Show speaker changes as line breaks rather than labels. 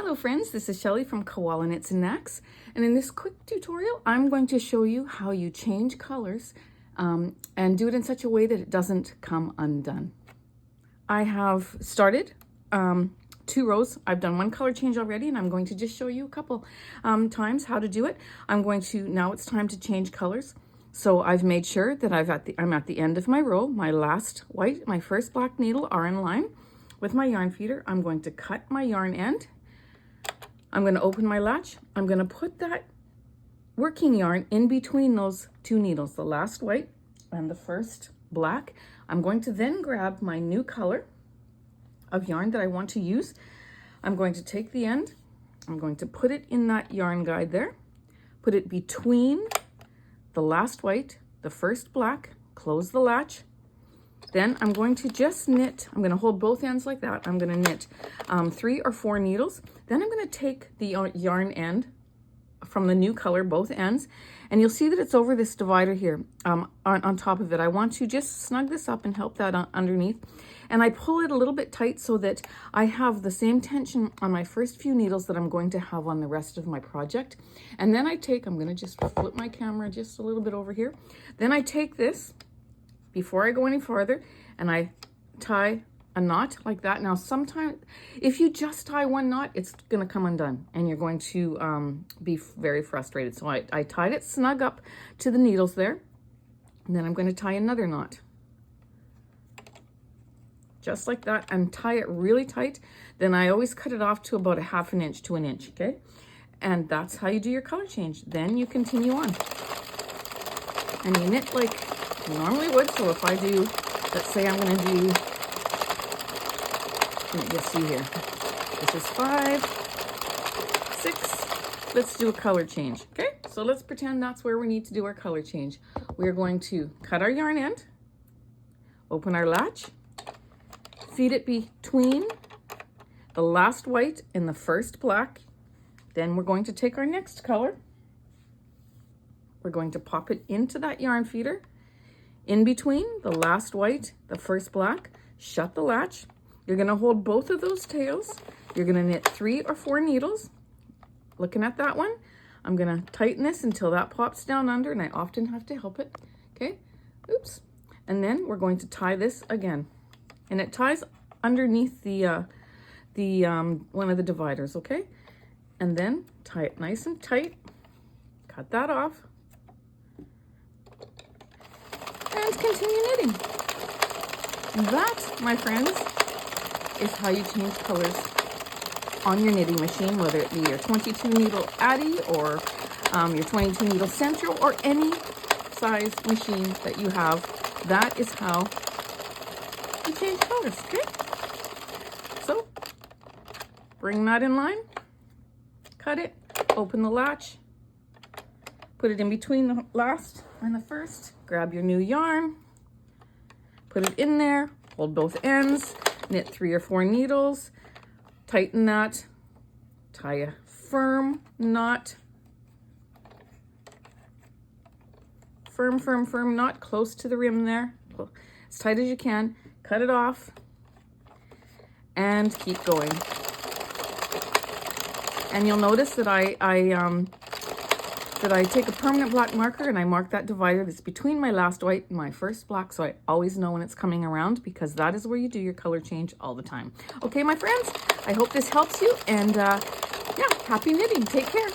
Hello friends, this is Shelly from Koala Knits and Knacks, and in this quick tutorial I'm going to show you how you change colors and do it in such a way that it doesn't come undone. I have started 2 rows. I've done 1 color change already, and I'm going to just show you a couple times how to do it. Now it's time to change colors. So I've made sure that I'm at the end of my row. My last white, my first black needle are in line. With my yarn feeder, I'm going to cut my yarn end. I'm going to open my latch. I'm going to put that working yarn in between those 2 needles, the last white and the first black. I'm going to then grab my new color of yarn that I want to use. I'm going to take the end. I'm going to put it in that yarn guide there. Put it between the last white, the first black, close the latch. Then I'm going to just knit. I'm going to hold both ends like that. I'm going to knit 3 or 4 needles. Then I'm going to take the yarn end from the new color, both ends, and you'll see that it's over this divider here on top of it. I want to just snug this up and help that underneath. And I pull it a little bit tight so that I have the same tension on my first few needles that I'm going to have on the rest of my project. And then I'm going to just flip my camera just a little bit over here. Then I take this, before I go any farther, and I tie a knot like that. Now sometimes if you just tie 1 knot, it's going to come undone and you're going to be very frustrated. So I tied it snug up to the needles there, and then I'm going to tie another knot just like that and tie it really tight. Then I always cut it off to about 1/2 inch to 1 inch, okay? And that's how you do your color change. Then you continue on and you knit like you normally would. So if I do, let's say I'm going to do, you'll see here, this is 5, 6, let's do a color change, okay? So let's pretend that's where we need to do our color change. We're going to cut our yarn end, open our latch, feed it between the last white and the first black. Then we're going to take our next color. We're going to pop it into that yarn feeder, in between the last white, the first black, shut the latch. You're going to hold both of those tails. You're going to knit 3 or 4 needles. Looking at that one, I'm going to tighten this until that pops down under, and I often have to help it. Okay, oops. And then we're going to tie this again. And it ties underneath the one of the dividers, okay? And then tie it nice and tight. Cut that off. And continue knitting. That, my friends, is how you change colors on your knitting machine, whether it be your 22 needle Addi or your 22 needle Sentro or any size machine that you have. That is how you change colors, okay? So bring that in line, cut it, open the latch, put it in between the last and the first, grab your new yarn, put it in there, hold both ends, knit 3 or 4 needles, tighten that, tie a firm knot, firm knot close to the rim there, as tight as you can, cut it off, and keep going. And you'll notice that I take a permanent black marker and I mark that divider that's between my last white and my first black, so I always know when it's coming around, because that is where you do your color change all the time. Okay, my friends, I hope this helps you, and yeah, happy knitting. Take care.